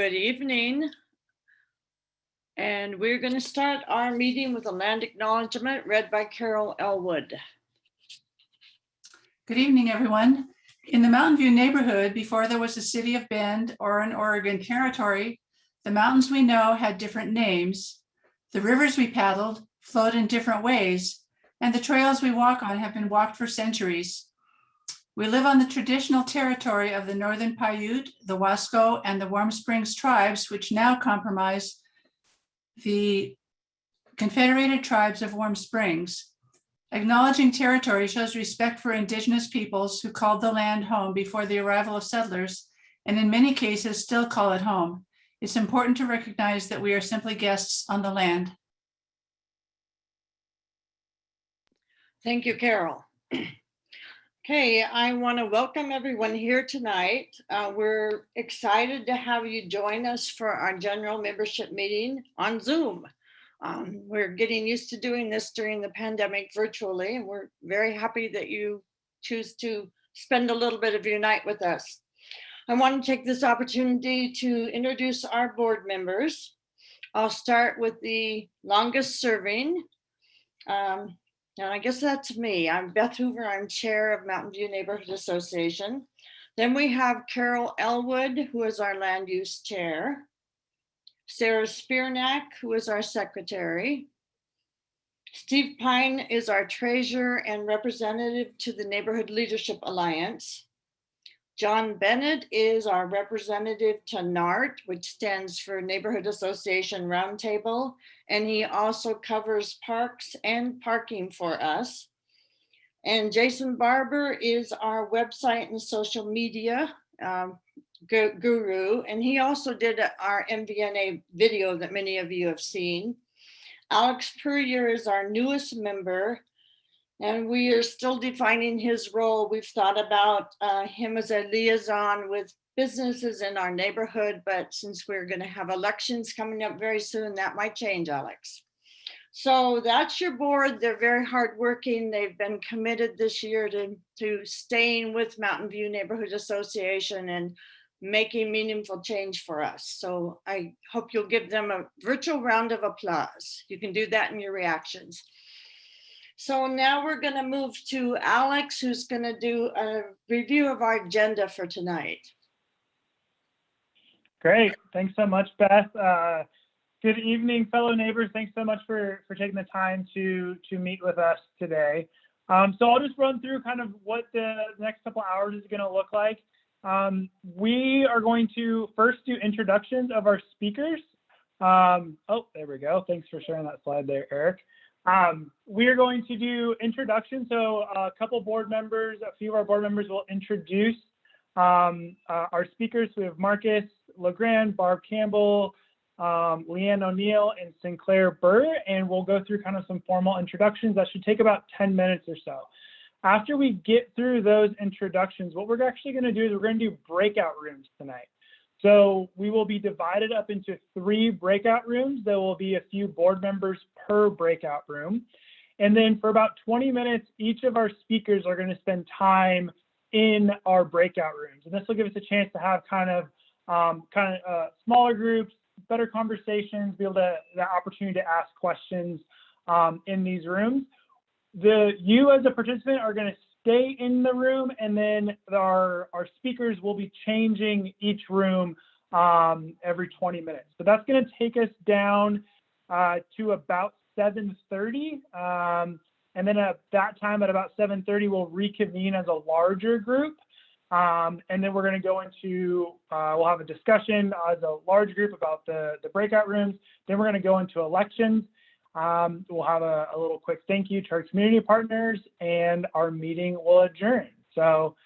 good evening. And we're going to start our meeting with a land acknowledgement read by Carol Elwood. Good evening, everyone. In the Mountain View neighborhood, before there was a city of Bend or an Oregon territory, the mountains we know had different names. The rivers we paddled flowed in different ways, and the trails we walk on have been walked for centuries. We live on the traditional territory of the Northern Paiute, the Wasco, and the Warm Springs tribes, which now comprise the Confederated Tribes of Warm Springs. Acknowledging territory shows respect for Indigenous peoples who called the land home before the arrival of settlers, and in many cases still call it home. It's important to recognize that we are simply guests on the land. Thank you, Carol. Okay, I want to welcome everyone here tonight. We're excited to have you join us for our general membership meeting on Zoom. We're getting used to doing this during the pandemic virtually, and we're very happy that you choose to spend a little bit of your night with us. I want to take this opportunity to introduce our board members. I'll start with the longest serving. And I guess that's me. I'm Beth Hoover. I'm chair of Mountain View Neighborhood Association. Then we have Carol Elwood, who is our land use chair. Sarah Spearnack, who is our secretary. Steve Pine is our treasurer and representative to the Neighborhood Leadership Alliance. John Bennett is our representative to NART, which stands for Neighborhood Association Roundtable, and he also covers parks and parking for us. And Jason Barber is our website and social media guru, and he also did our MVNA video that many of you have seen. Alex Puryear is our newest member, and we are still defining his role. We've thought about him as a liaison with businesses in our neighborhood, but since we're going to have elections coming up very soon, that might change, Alex. So that's your board. They're very hardworking. They've been committed this year to staying with Mountain View Neighborhood Association and making meaningful change for us. So I hope you'll give them a virtual round of applause. You can do that in your reactions. So now we're going to move to Alex, who's going to do a review of our agenda for tonight. Great. Thanks so much, Beth. Good evening, fellow neighbors. Thanks so much for taking the time to meet with us today. So I'll just run through kind of what the next couple hours is going to look like. We are going to first do introductions of our speakers. Oh, there we go. Thanks for sharing that slide there, Eric. We are going to do introductions. So a couple board members, a few of our board members will introduce our speakers. We have Marcus LeGrand, Barb Campbell, LeeAnn O'Neill, and Sinclair Burr, and we'll go through kind of some formal introductions. That should take about 10 minutes or so. After we get through those introductions, what we're actually going to do is we're going to do breakout rooms tonight. So we will be divided up into 3 breakout rooms. There will be a few board members per breakout room. And then for about 20 minutes, each of our speakers are going to spend time in our breakout rooms. And this will give us a chance to have kind of smaller groups, better conversations, be able to the opportunity to ask questions in these rooms. You as a participant are going to stay in the room, and then our speakers will be changing each room every 20 minutes. So that's going to take us down to about 7:30. And then at that time, at about 7:30, we'll reconvene as a larger group. And then we're going to go into, we'll have a discussion as a large group about the breakout rooms. Then we're going to go into elections. We'll have a little quick thank you to our community partners, and our meeting will adjourn. So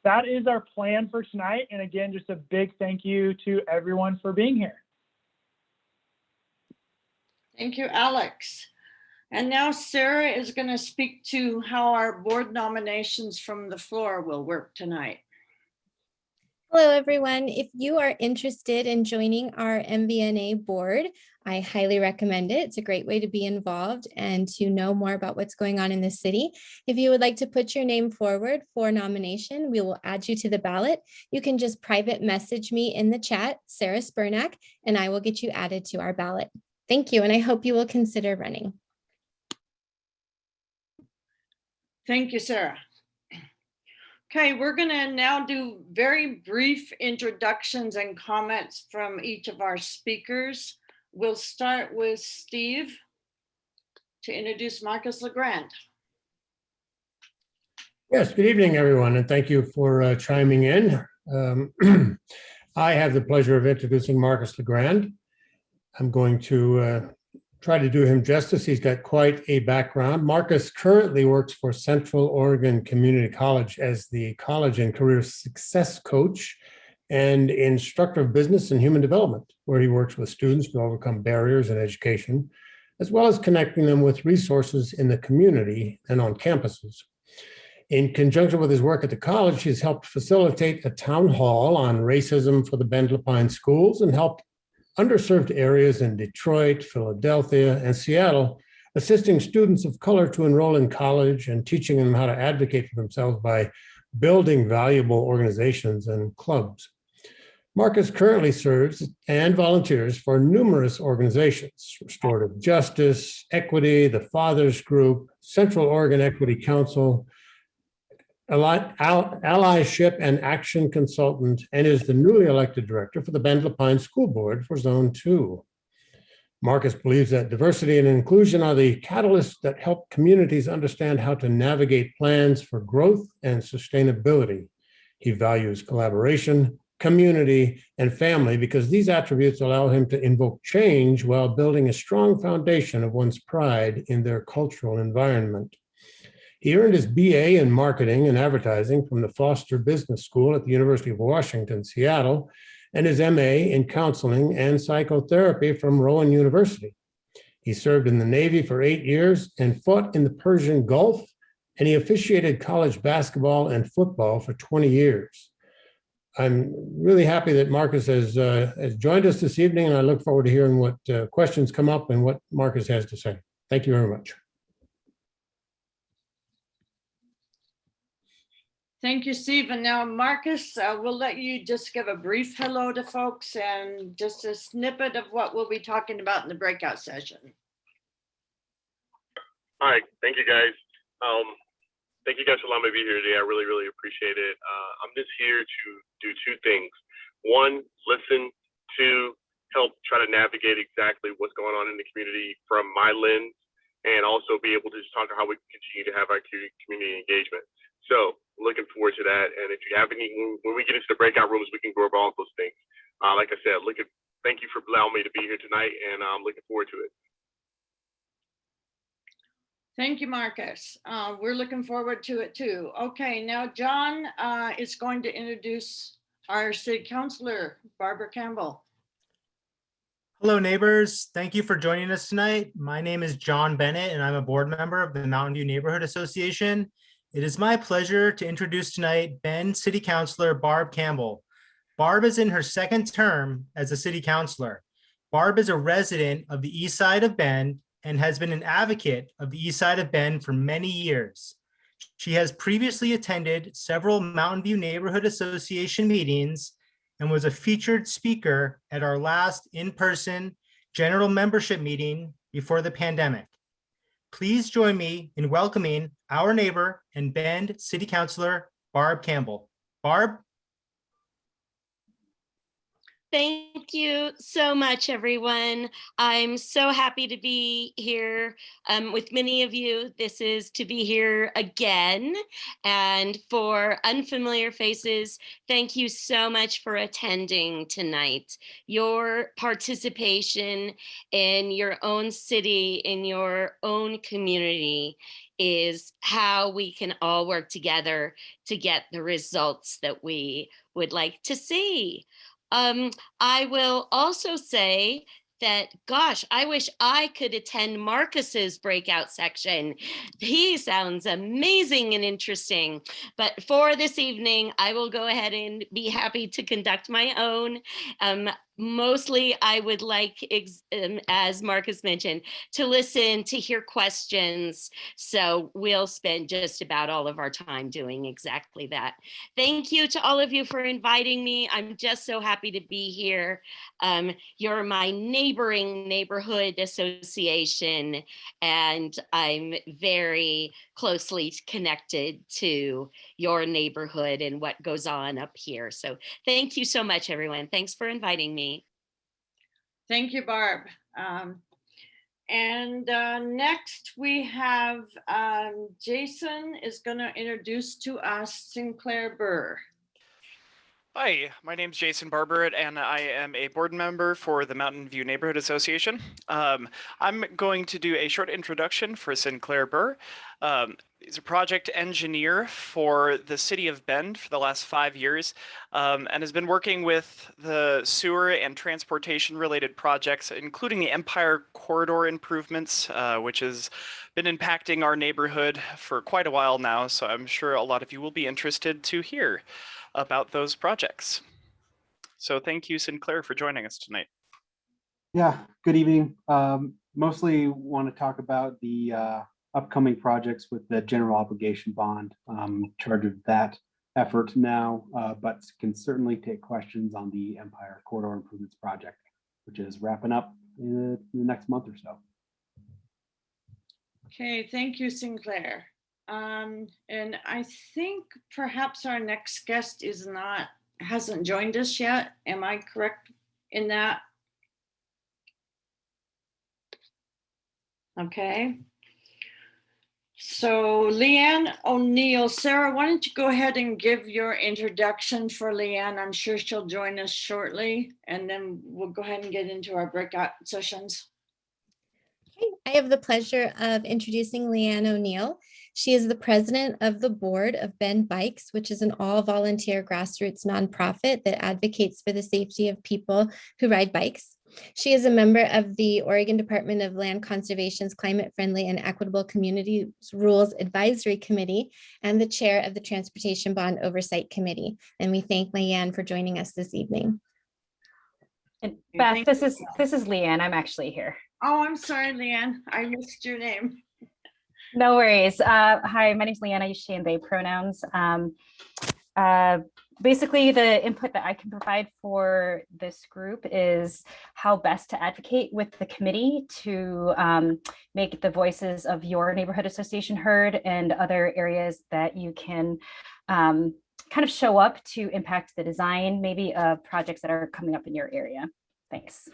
that is our plan for tonight. And again, just a big thank you to everyone for being here. Thank you, Alex. And now Sarah is going to speak to how our board nominations from the floor will work tonight. Hello, everyone. If you are interested in joining our MVNA board, I highly recommend it. It's a great way to be involved and to know more about what's going on in the city. If you would like to put your name forward for nomination, we will add you to the ballot. You can just private message me in the chat, Sarah Spurnack, and I will get you added to our ballot. Thank you, and I hope you will consider running. Thank you, Sarah. Okay, we're going to now do very brief introductions and comments from each of our speakers. We'll start with Steve to introduce Marcus LeGrand. Yes, good evening, everyone, and thank you for chiming in. I have the pleasure of introducing Marcus LeGrand. I'm going to try to do him justice. He's got quite a background. Marcus currently works for Central Oregon Community College as the college and career success coach and instructor of business and human development, where he works with students to overcome barriers in education, as well as connecting them with resources in the community and on campuses. In conjunction with his work at the college, he's helped facilitate a town hall on racism for the Bend Lapine schools and helped underserved areas in Detroit, Philadelphia, and Seattle, assisting students of color to enroll in college and teaching them how to advocate for themselves by building valuable organizations and clubs. Marcus currently serves and volunteers for numerous organizations: Restorative Justice, Equity, the Fathers Group, Central Oregon Equity Council, Allyship and Action Consultant, and is the newly elected director for the Bend Lapine School Board for Zone 2. Marcus believes that diversity and inclusion are the catalysts that help communities understand how to navigate plans for growth and sustainability. He values collaboration, community, and family because these attributes allow him to invoke change while building a strong foundation of one's pride in their cultural environment. He earned his BA in marketing and advertising from the Foster Business School at the University of Washington, Seattle, and his MA in counseling and psychotherapy from Rowan University. He served in the Navy for 8 years and fought in the Persian Gulf, and he officiated college basketball and football for 20 years. I'm really happy that Marcus has joined us this evening, and I look forward to hearing what questions come up and what Marcus has to say. Thank you very much. Thank you, Steve. And now, Marcus, we'll let you just give a brief hello to folks and just a snippet of what we'll be talking about in the breakout session. All right, thank you guys. Thank you guys for allowing me to be here today. I really, really appreciate it. I'm just here to do two things. One, listen. Two, help try to navigate exactly what's going on in the community from my lens, and also be able to just talk about how we can continue to have our community engagement. So looking forward to that. And if you have any, when we get into the breakout rooms, we can go over all those things. Like I said, thank you for allowing me to be here tonight, and I'm looking forward to it. Thank you, Marcus. We're looking forward to it too. Okay, now John is going to introduce our city councilor, Barbara Campbell. Hello, neighbors. Thank you for joining us tonight. My name is John Bennett, and I'm a board member of the Mountain View Neighborhood Association. It is my pleasure to introduce tonight Bend City Councilor Barb Campbell. Barb is in her second term as a city councilor. Barb is a resident of the east side of Bend and has been an advocate of the east side of Bend for many years. She has previously attended several Mountain View Neighborhood Association meetings and was a featured speaker at our last in-person general membership meeting before the pandemic. Please join me in welcoming our neighbor and Bend City Councilor, Barb Campbell. Barb? Thank you so much, everyone. I'm so happy to be here with many of you. This is to be here again. And for unfamiliar faces, thank you so much for attending tonight. Your participation in your own city, in your own community, is how we can all work together to get the results that we would like to see. I will also say that, gosh, I wish I could attend Marcus's breakout section. He sounds amazing and interesting. But for this evening, I will go ahead and be happy to conduct my own. Mostly, I would like, as Marcus mentioned, to listen, to hear questions. So we'll spend just about all of our time doing exactly that. Thank you to all of you for inviting me. I'm just so happy to be here. You're my neighboring neighborhood association, and I'm very closely connected to your neighborhood and what goes on up here. So thank you so much, everyone. Thanks for inviting me. Thank you, Barb. Next we have Jason is going to introduce to us Sinclair Burr. Hi, my name's Jason Barber, and I am a board member for the Mountain View Neighborhood Association. I'm going to do a short introduction for Sinclair Burr. He's a project engineer for the city of Bend for the last 5 years, and has been working with the sewer and transportation related projects, including the Empire Corridor improvements, which has been impacting our neighborhood for quite a while now. So I'm sure a lot of you will be interested to hear about those projects. So thank you, Sinclair, for joining us tonight. Yeah, good evening. Mostly want to talk about the upcoming projects with the general obligation bond. In charge of that effort now, but can certainly take questions on the Empire Corridor Improvements Project, which is wrapping up in the next month or so. Okay, thank you, Sinclair. And I think perhaps our next guest hasn't joined us yet. Am I correct in that? Okay. So LeeAnn O'Neill, Sarah, why don't you go ahead and give your introduction for LeeAnn? I'm sure she'll join us shortly, and then we'll go ahead and get into our breakout sessions. I have the pleasure of introducing LeeAnn O'Neill. She is the president of the board of Bend Bikes, which is an all-volunteer grassroots nonprofit that advocates for the safety of people who ride bikes. She is a member of the Oregon Department of Land Conservation's Climate Friendly and Equitable Communities Rules Advisory Committee and the chair of the Transportation Bond Oversight Committee. And we thank LeeAnn for joining us this evening. And Beth, this is LeeAnn. I'm actually here. Oh, I'm sorry, LeeAnn. I missed your name. No worries. Hi, my name's LeeAnn. I use she and they pronouns. Basically, the input that I can provide for this group is how best to advocate with the committee to make the voices of your neighborhood association heard, and other areas that you can kind of show up to impact the design, maybe of projects that are coming up in your area. Thanks.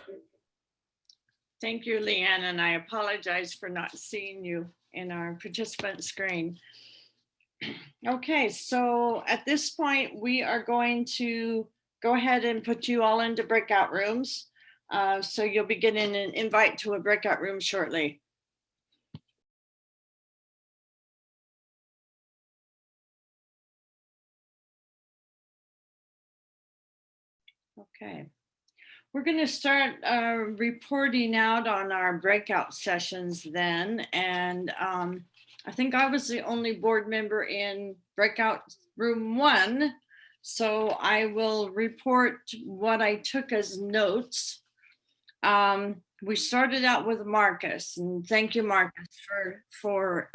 Thank you, LeeAnn, and I apologize for not seeing you in our participant screen. Okay, so at this point, we are going to go ahead and put you all into breakout rooms. So you'll be getting an invite to a breakout room shortly. Okay. We're going to start reporting out on our breakout sessions then. And I think I was the only board member in breakout room 1. So I will report what I took as notes. We started out with Marcus, and thank you, Marcus, for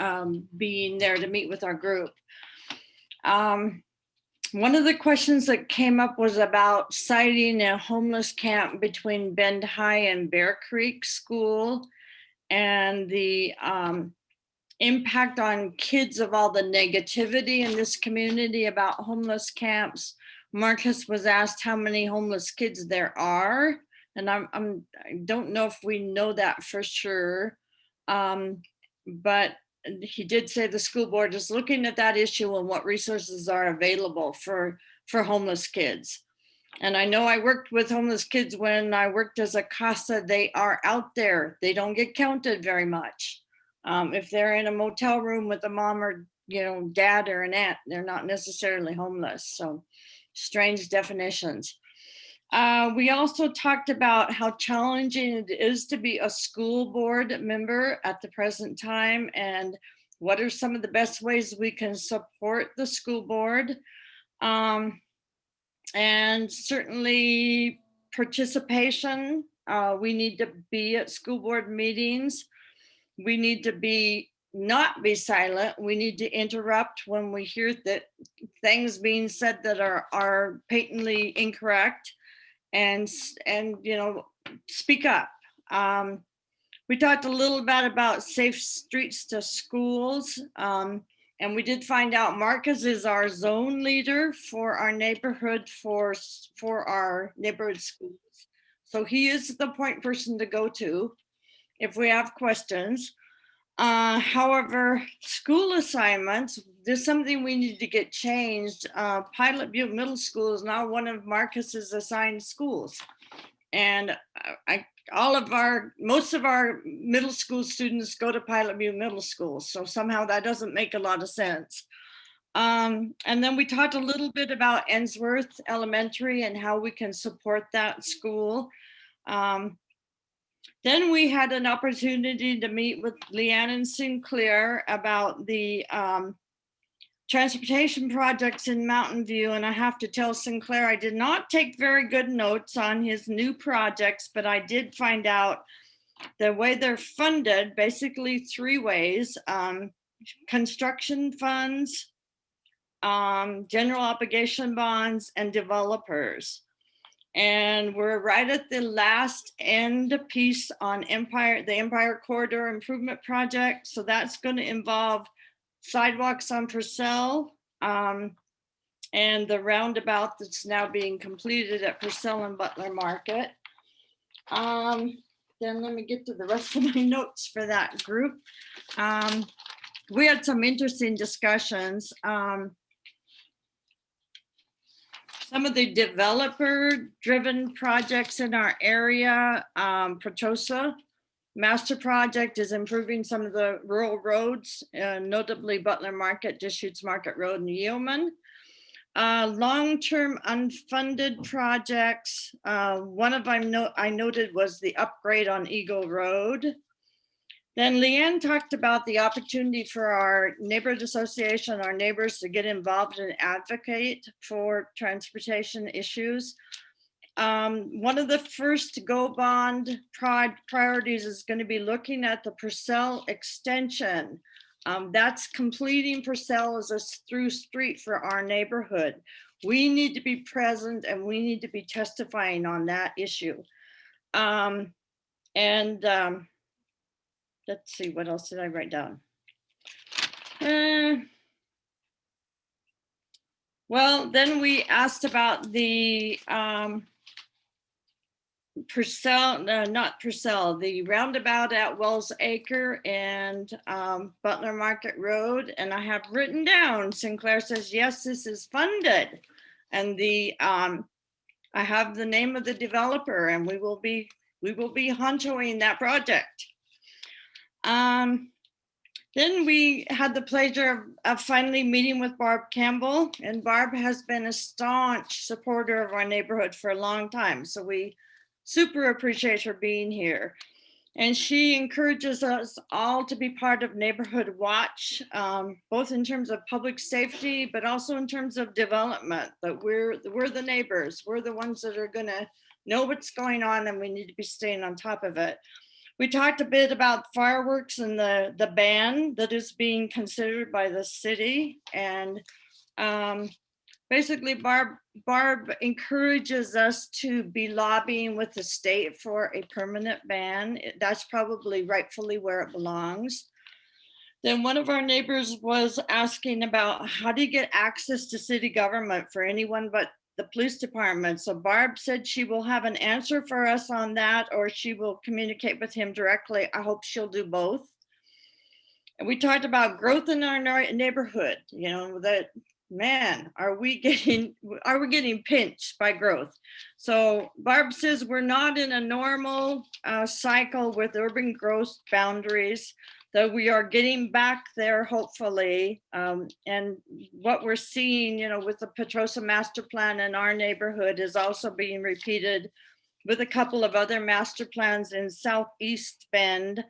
being there to meet with our group. One of the questions that came up was about siting a homeless camp between Bend High and Bear Creek School, and the impact on kids of all the negativity in this community about homeless camps. Marcus was asked how many homeless kids there are, and I don't know if we know that for sure, but he did say the school board is looking at that issue and what resources are available for homeless kids. And I know I worked with homeless kids when I worked as a CASA. They are out there. They don't get counted very much. If they're in a motel room with a mom or dad or an aunt, they're not necessarily homeless. So strange definitions. We also talked about how challenging it is to be a school board member at the present time, and what are some of the best ways we can support the school board. And certainly participation. We need to be at school board meetings. We need to not be silent. We need to interrupt when we hear that things being said that are patently incorrect, and speak up. We talked a little bit about safe streets to schools, and we did find out Marcus is our zone leader for our neighborhood for our neighborhood schools. So he is the point person to go to if we have questions. However, school assignments, there's something we need to get changed. Pilot Butte Middle School is now one of Marcus's assigned schools. And most of our middle school students go to Pilot Butte Middle School. So somehow that doesn't make a lot of sense. And then we talked a little bit about Ensworth Elementary and how we can support that school. Then we had an opportunity to meet with LeeAnn and Sinclair about the transportation projects in Mountain View. And I have to tell Sinclair, I did not take very good notes on his new projects, but I did find out the way they're funded, basically 3 ways: construction funds, general obligation bonds, and developers. And we're right at the last end piece on the Empire Corridor Improvement Project. So that's going to involve sidewalks on Purcell, and the roundabout that's now being completed at Purcell and Butler Market. Then let me get to the rest of my notes for that group. We had some interesting discussions. Some of the developer-driven projects in our area, Protosa Master Project is improving some of the rural roads, notably Butler Market, Deschutes Market Road, and Yeoman. Long-term unfunded projects, one of them I noted was the upgrade on Eagle Road. Then LeeAnn talked about the opportunity for our neighborhood association, our neighbors, to get involved and advocate for transportation issues. One of the first Go Bond priorities is going to be looking at the Purcell extension. That's completing Purcell as a through street for our neighborhood. We need to be present and we need to be testifying on that issue. Let's see, what else did I write down? Well, then we asked about the the roundabout at Wells Acre and Butler Market Road. And I have written down, Sinclair says, yes, this is funded. And I have the name of the developer, and we will be honchoing that project. Then we had the pleasure of finally meeting with Barb Campbell, and Barb has been a staunch supporter of our neighborhood for a long time. So we super appreciate her being here. And she encourages us all to be part of Neighborhood Watch, both in terms of public safety, but also in terms of development, that we're the neighbors. We're the ones that are gonna know what's going on, and we need to be staying on top of it. We talked a bit about fireworks and the ban that is being considered by the city. And basically Barb encourages us to be lobbying with the state for a permanent ban. That's probably rightfully where it belongs. Then one of our neighbors was asking about how do you get access to city government for anyone but the police department. So Barb said she will have an answer for us on that, or she will communicate with him directly. I hope she'll do both. And we talked about growth in our neighborhood, you know, that, man, are we getting pinched by growth? So Barb says we're not in a normal cycle with urban growth boundaries. that we are getting back there, hopefully. And what we're seeing, with the Petrosa master plan in our neighborhood is also being repeated with a couple of other master plans in Southeast Bend.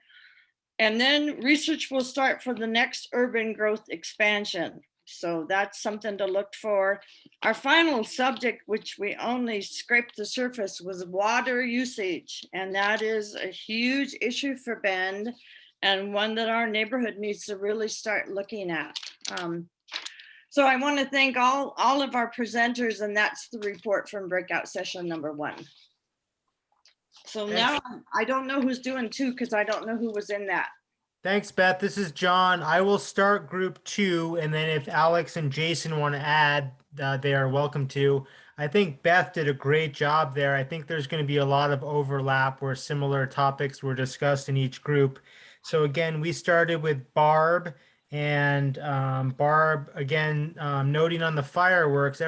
And then research will start for the next urban growth expansion. So that's something to look for. Our final subject, which we only scraped the surface, was water usage. And that is a huge issue for Bend and one that our neighborhood needs to really start looking at. So I want to thank all of our presenters, and that's the report from breakout session number 1. So now I don't know who's doing 2 because I don't know who was in that. Thanks, Beth. This is John. I will start group 2, and then if Alex and Jason want to add, they are welcome to. I think Beth did a great job there. I think there's going to be a lot of overlap where similar topics were discussed in each group. So again, we started with Barb, and Barb, again, noting on the fireworks,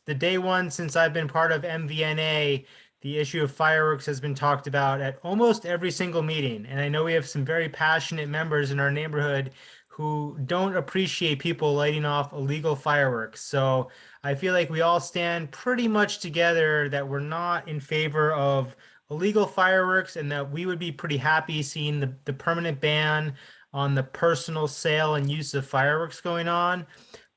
the day one since I've been part of MVNA, the issue of fireworks has been talked about at almost every single meeting. And I know we have some very passionate members in our neighborhood who don't appreciate people lighting off illegal fireworks. So I feel like we all stand pretty much together that we're not in favor of illegal fireworks, and that we would be pretty happy seeing the permanent ban on the personal sale and use of fireworks going on.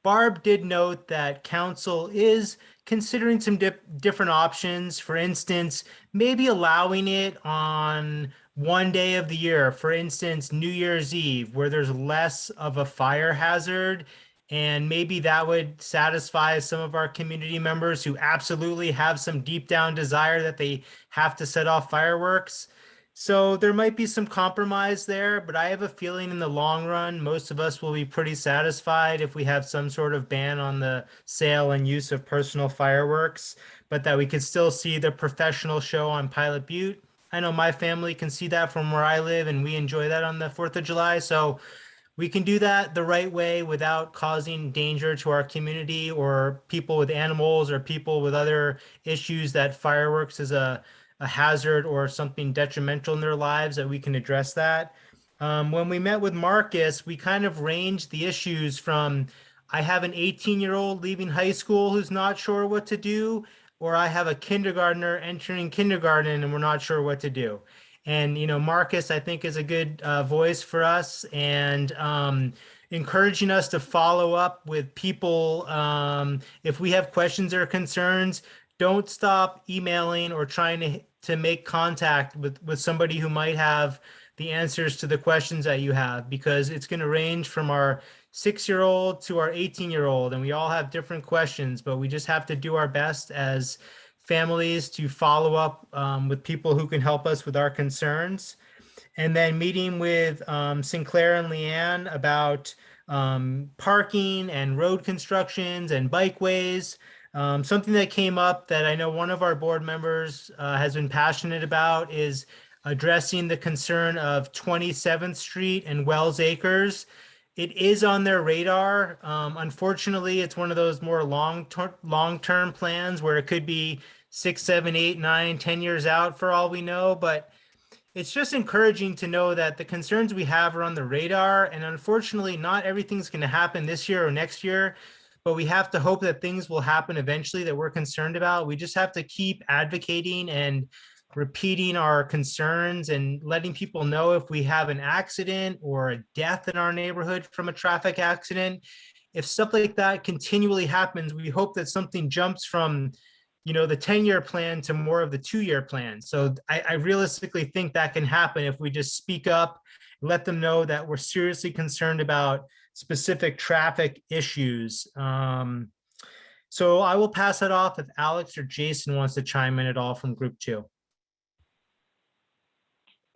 Barb did note that council is considering some different options. For instance, maybe allowing it on one day of the year, for instance, New Year's Eve, where there's less of a fire hazard. And maybe that would satisfy some of our community members who absolutely have some deep down desire that they have to set off fireworks. So there might be some compromise there, but I have a feeling in the long run, most of us will be pretty satisfied if we have some sort of ban on the sale and use of personal fireworks, but that we could still see the professional show on Pilot Butte. I know my family can see that from where I live, and we enjoy that on the 4th of July. So we can do that the right way without causing danger to our community or people with animals or people with other issues that fireworks is a hazard or something detrimental in their lives, that we can address that. When we met with Marcus, we kind of ranged the issues from, I have an 18-year-old leaving high school who's not sure what to do, or I have a kindergartner entering kindergarten and we're not sure what to do. And, Marcus, I think, is a good voice for us, and encouraging us to follow up with people. If we have questions or concerns, don't stop emailing or trying to make contact with somebody who might have the answers to the questions that you have, because it's going to range from our 6-year-old to our 18-year-old, and we all have different questions, but we just have to do our best as families to follow up with people who can help us with our concerns. And then meeting with Sinclair and LeeAnn about parking and road constructions and bikeways. Something that came up that I know one of our board members has been passionate about is addressing the concern of 27th Street and Wells Acres. It is on their radar. Unfortunately, it's one of those more long-term plans where it could be 6, 7, 8, 9, 10 years out for all we know. But it's just encouraging to know that the concerns we have are on the radar. And unfortunately, not everything's going to happen this year or next year, but we have to hope that things will happen eventually that we're concerned about. We just have to keep advocating and repeating our concerns and letting people know if we have an accident or a death in our neighborhood from a traffic accident. If stuff like that continually happens, we hope that something jumps from, the 10-year plan to more of the 2-year plan. So I realistically think that can happen if we just speak up, let them know that we're seriously concerned about specific traffic issues. So I will pass that off if Alex or Jason wants to chime in at all from group 2.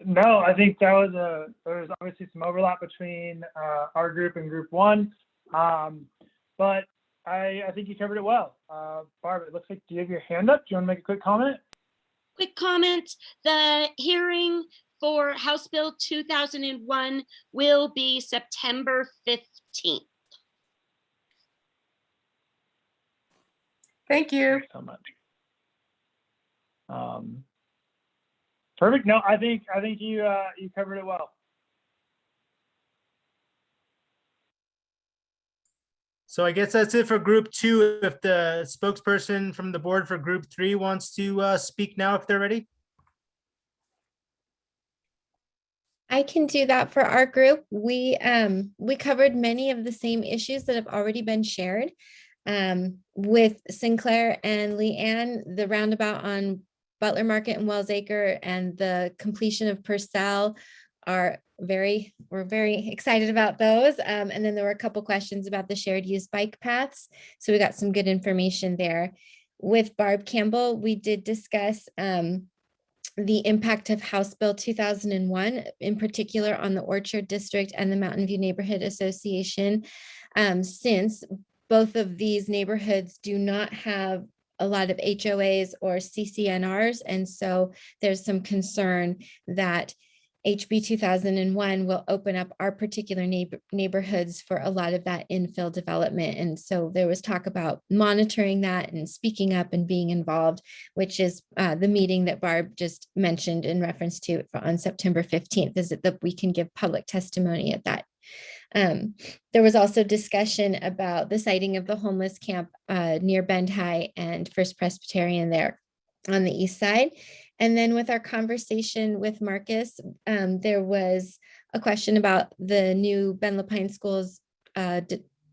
No, I think there was obviously some overlap between our group and group 1, but I think you covered it well. Barb, it looks like you have your hand up. Do you want to make a quick comment? Quick comment. The hearing for House Bill 2001 will be September 15th. Thank you. So much. Perfect. No, I think you covered it well. So I guess that's it for group 2. If the spokesperson from the board for group 3 wants to speak now, if they're ready. I can do that for our group. We covered many of the same issues that have already been shared with Sinclair and LeeAnn, the roundabout on Butler Market and Wells Acre and the completion of Purcell we're very excited about those. And then there were a couple questions about the shared use bike paths. So we got some good information there. With Barb Campbell, we did discuss the impact of House Bill 2001, in particular on the Orchard District and the Mountain View Neighborhood Association, since both of these neighborhoods do not have a lot of HOAs or CCNRs. And so there's some concern that HB 2001 will open up our particular neighborhoods for a lot of that infill development. And so there was talk about monitoring that and speaking up and being involved, which is the meeting that Barb just mentioned in reference to on September 15th, is that we can give public testimony at that. There was also discussion about the siting of the homeless camp near Bend High and First Presbyterian there on the east side. And then with our conversation with Marcus, there was a question about the new Bend Lapine Schools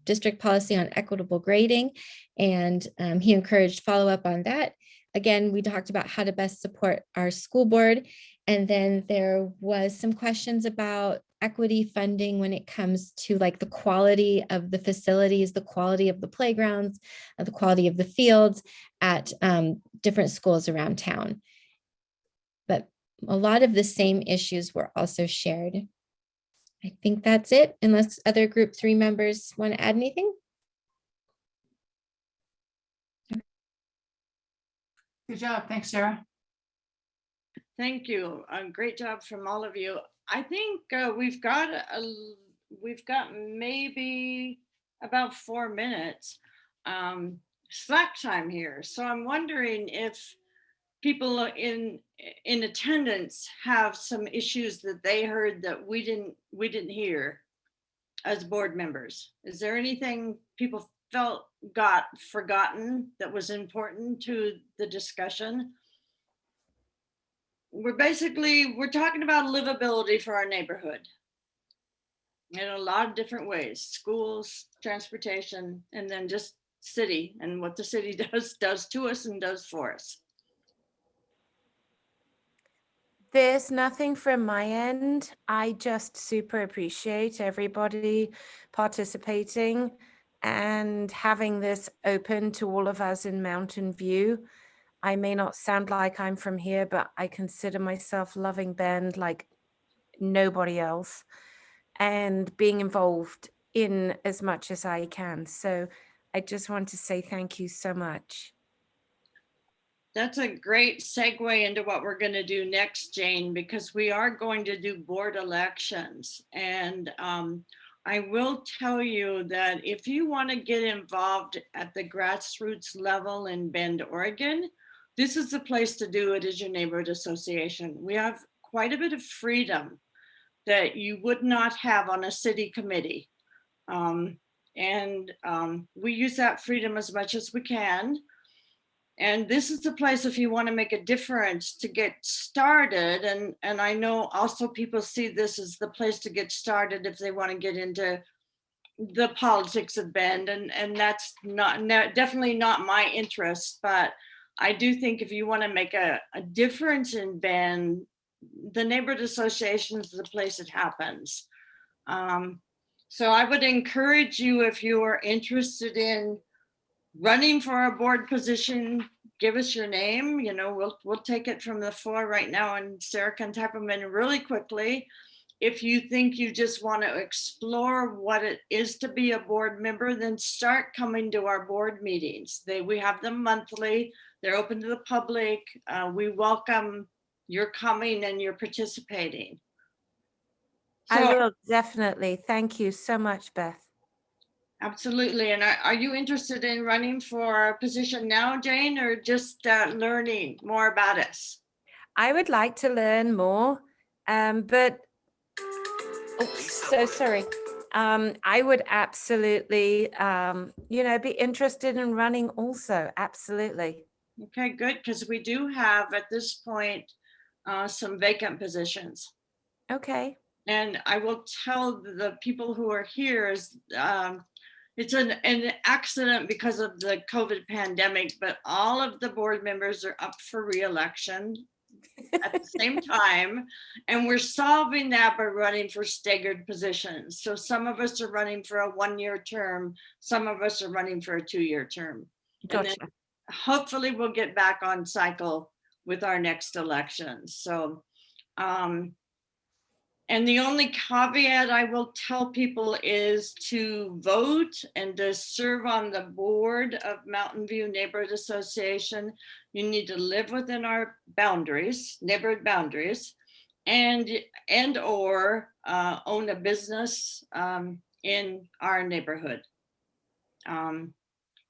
district policy on equitable grading. And he encouraged follow-up on that. Again, we talked about how to best support our school board. And then there was some questions about equity funding when it comes to like the quality of the facilities, the quality of the playgrounds, the quality of the fields at different schools around town. But a lot of the same issues were also shared. I think that's it, unless other group 3 members want to add anything. Good job. Thanks, Sarah. Thank you. Great job from all of you. I think we've got maybe about 4 minutes slack time here. So I'm wondering if people in attendance have some issues that they heard that we didn't hear as board members. Is there anything people felt got forgotten that was important to the discussion? We're talking about livability for our neighborhood in a lot of different ways: schools, transportation, and then just city and what the city does to us and does for us. There's nothing from my end. I just super appreciate everybody participating and having this open to all of us in Mountain View. I may not sound like I'm from here, but I consider myself loving Bend like nobody else and being involved in as much as I can. So I just want to say thank you so much. That's a great segue into what we're going to do next, Jane, because we are going to do board elections. And I will tell you that if you want to get involved at the grassroots level in Bend, Oregon, this is the place to do it, as your neighborhood association. We have quite a bit of freedom that you would not have on a city committee. We use that freedom as much as we can. And this is the place if you want to make a difference to get started. And I know also people see this as the place to get started if they want to get into the politics of Bend. And that's definitely not my interest. But I do think if you want to make a difference in Bend, the neighborhood association is the place it happens. So I would encourage you, if you are interested in running for a board position, give us your name. You know, we'll take it from the floor right now, and Sarah can type them in really quickly. If you think you just want to explore what it is to be a board member, then start coming to our board meetings. We have them monthly. They're open to the public. We welcome your coming and your participating. So, I will definitely. Thank you so much, Beth. Absolutely. And are you interested in running for a position now, Jane, or just learning more about us? I would like to learn more, but oh, so sorry. I would absolutely, be interested in running also. Absolutely. Okay, good, because we do have at this point some vacant positions. Okay. And I will tell the people who are here is it's an accident because of the COVID pandemic, but all of the board members are up for re-election at the same time. And we're solving that by running for staggered positions. So some of us are running for a 1-year term. Some of us are running for a 2-year term. And then Gotcha. hopefully we'll get back on cycle with our next election. So, and the only caveat I will tell people is to vote and to serve on the board of Mountain View Neighborhood Association. You need to live within our boundaries, neighborhood boundaries, and or own a business in our neighborhood.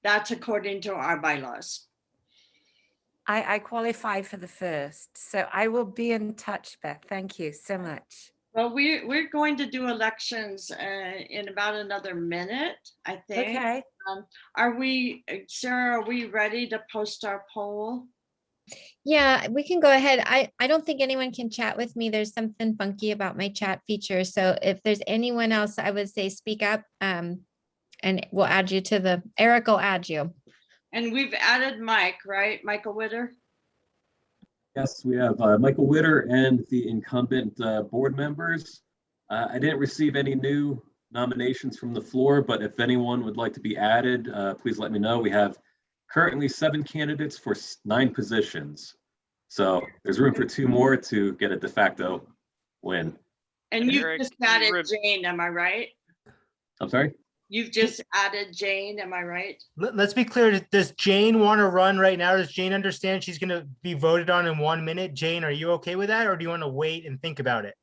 That's according to our bylaws. I qualify for the first, so I will be in touch, Beth. Thank you so much. Well, we're going to do elections in about another minute, I think. Okay. Are we, Sarah, are we ready to post our poll? Yeah, we can go ahead. I don't think anyone can chat with me. There's something funky about my chat feature. So if there's anyone else, I would say speak up and we'll add you to Eric will add you. And we've added Mike, right? Michael Witter? Yes, we have Michael Witter and the incumbent board members. I didn't receive any new nominations from the floor, but if anyone would like to be added, please let me know. We have currently 7 candidates for 9 positions. So there's room for 2 more to get a de facto win. And you've Eric, just added Jane, am I right? I'm sorry? You've just added Jane, am I right? Let's be clear. Does Jane want to run right now? Does Jane understand she's going to be voted on in 1 minute? Jane, are you okay with that? Or do you want to wait and think about it?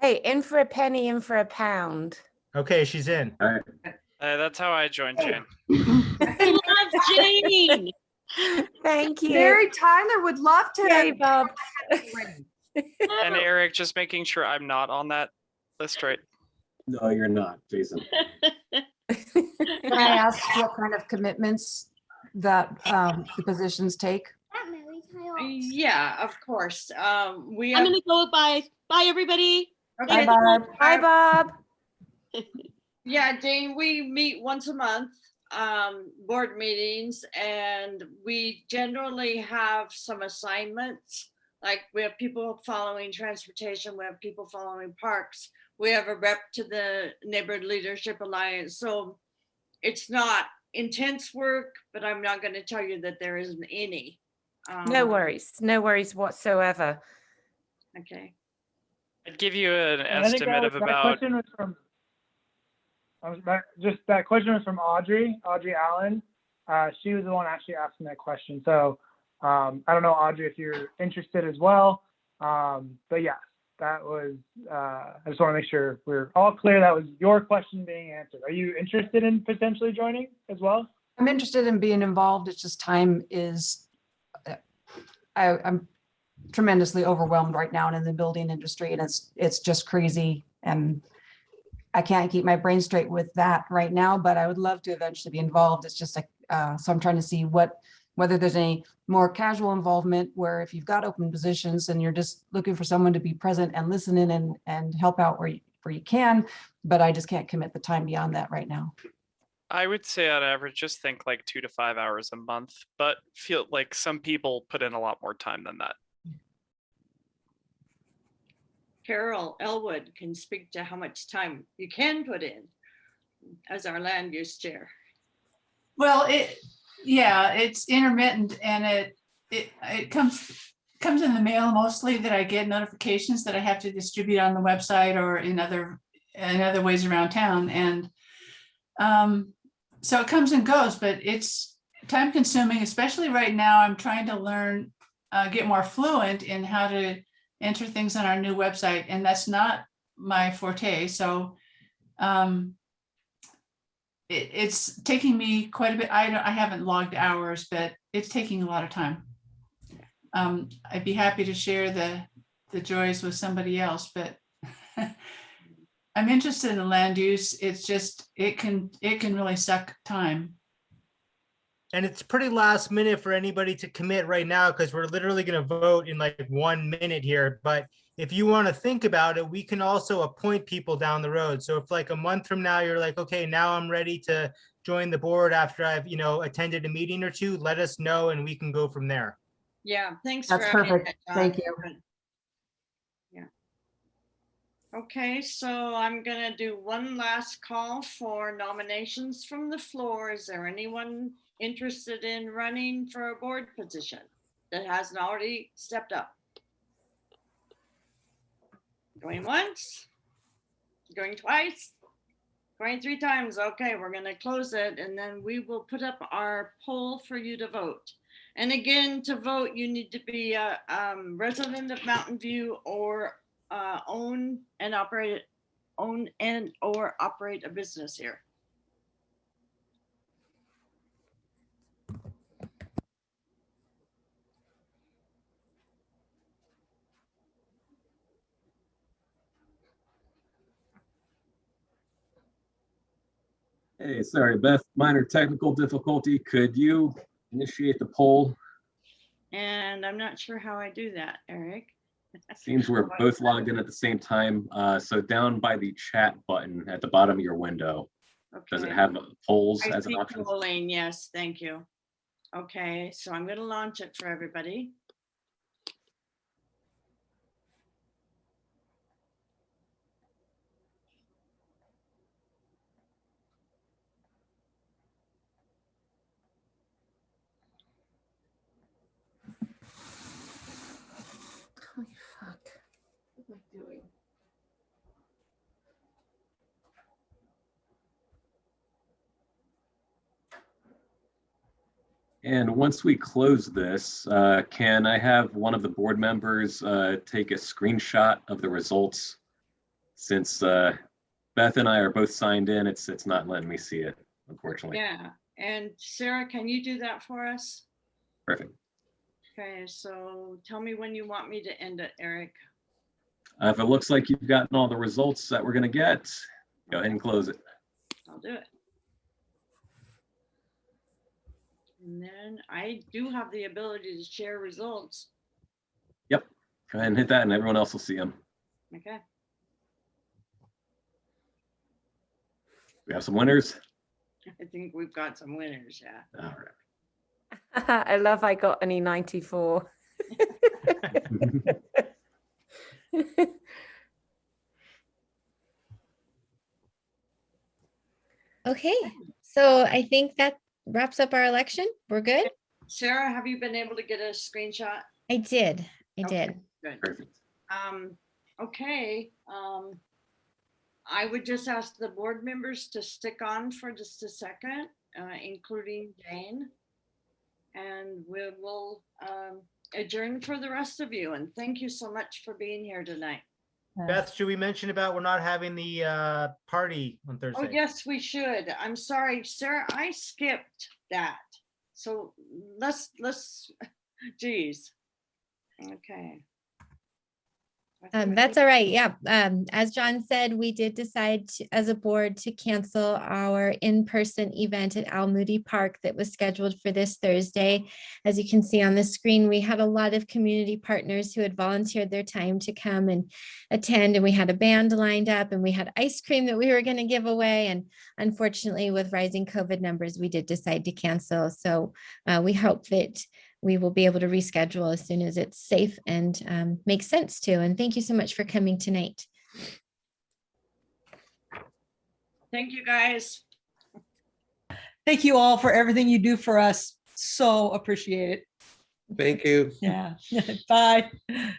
Hey, in for a penny, in for a pound. Okay, she's in. All right. That's how I joined, Jane. I love Jane. Thank you. Mary Tyler would love to. Yay, Bob. And Eric, just making sure I'm not on that list, right? No, you're not, Jason. Can I ask what kind of commitments that the positions take? Yeah, of course. We I'm have, gonna go. Bye everybody. okay. Bye, Barb. Hi, Bob. Yeah, Jane, we meet once a month, board meetings, and we generally have some assignments. Like we have people following transportation, we have people following parks, we have a rep to the Neighborhood Leadership Alliance. So it's not intense work, but I'm not going to tell you that there isn't any. No worries whatsoever. Okay. I'd give you an And I think estimate of that about. question was from, that question was from Audrey Allen. She was the one actually asking that question. So I don't know, Audrey, if you're interested as well. But yeah, that was, I just want to make sure we're all clear. That was your question being answered. Are you interested in potentially joining as well? I'm interested in being involved. It's just time is, I'm tremendously overwhelmed right now and in the building industry, and it's just crazy. And I can't keep my brain straight with that right now, but I would love to eventually be involved. It's just like, so I'm trying to see whether there's any more casual involvement where if you've got open positions and you're just looking for someone to be present and listen in and help out where you can, but I just can't commit the time beyond that right now. I would say on average, just think like 2 to 5 hours a month, but feel like some people put in a lot more time than that. Carol Elwood can speak to how much time you can put in as our land use chair. Well, it's intermittent, and it comes in the mail mostly, that I get notifications that I have to distribute on the website or in other ways around town. And so it comes and goes, but it's time consuming, especially right now. I'm trying to learn, get more fluent in how to enter things on our new website, and that's not my forte. So it's taking me quite a bit. I haven't logged hours, but it's taking a lot of time. I'd be happy to share the joys with somebody else, but I'm interested in land use. It's just, it can really suck time. And it's pretty last minute for anybody to commit right now because we're literally going to vote in like 1 minute here. But if you want to think about it, we can also appoint people down the road. So if like a month from now, you're like, okay, now I'm ready to join the board after I've, attended a meeting or two, let us know and we can go from there. Yeah, thanks. That's for adding perfect. that, Thank John. you. Yeah. Okay, so I'm gonna do one last call for nominations from the floor. Is there anyone interested in running for a board position that hasn't already stepped up? Going once, going twice, going 3 times. Okay, we're gonna close it and then we will put up our poll for you to vote. And again, to vote, you need to be a resident of Mountain View or own and or operate a business here. Hey, sorry, Beth, minor technical difficulty. Could you initiate the poll? And I'm not sure how I do that, Eric. Seems we're both logged in at the same time. So down by the chat button at the bottom of your window, does it Okay. have polls I as an see option? polling, yes, thank you. Okay, so I'm gonna launch it for everybody. Holy fuck. What am I doing? And once we close this, can I have one of the board members take a screenshot of the results? Since Beth and I are both signed in, it's not letting me see it, unfortunately. Yeah, and Sarah, can you do that for us? Perfect. Okay, so tell me when you want me to end it, Eric. If it looks like you've gotten all the results that we're gonna get, go ahead and close it. I'll do it. And then I do have the ability to share results. Yep, go ahead and hit that and everyone else will see them. Okay. We have some winners. I think we've got some winners, yeah. All right. I love I got an E94. Okay, so I think that wraps up our election. We're good? Sarah, have you been able to get a screenshot? I did. I Okay, did. good. Perfect. Okay. I would just ask the board members to stick on for just a second, including Jane. And we will adjourn for the rest of you. And thank you so much for being here tonight. Beth, should we mention about we're not having the party on Oh, Thursday? yes, we should. I'm sorry, Sarah, I skipped that. So let's, geez. Okay. That's all right. Yeah. As John said, we did decide as a board to cancel our in-person event at Al Moody Park that was scheduled for this Thursday. As you can see on the screen, we had a lot of community partners who had volunteered their time to come and attend, and we had a band lined up and we had ice cream that we were going to give away. And unfortunately, with rising COVID numbers, we did decide to cancel. So we hope that we will be able to reschedule as soon as it's safe and makes sense to. And thank you so much for coming tonight. Thank you, guys. Thank you all for everything you do for us. So appreciate it. Thank you. Yeah. Bye.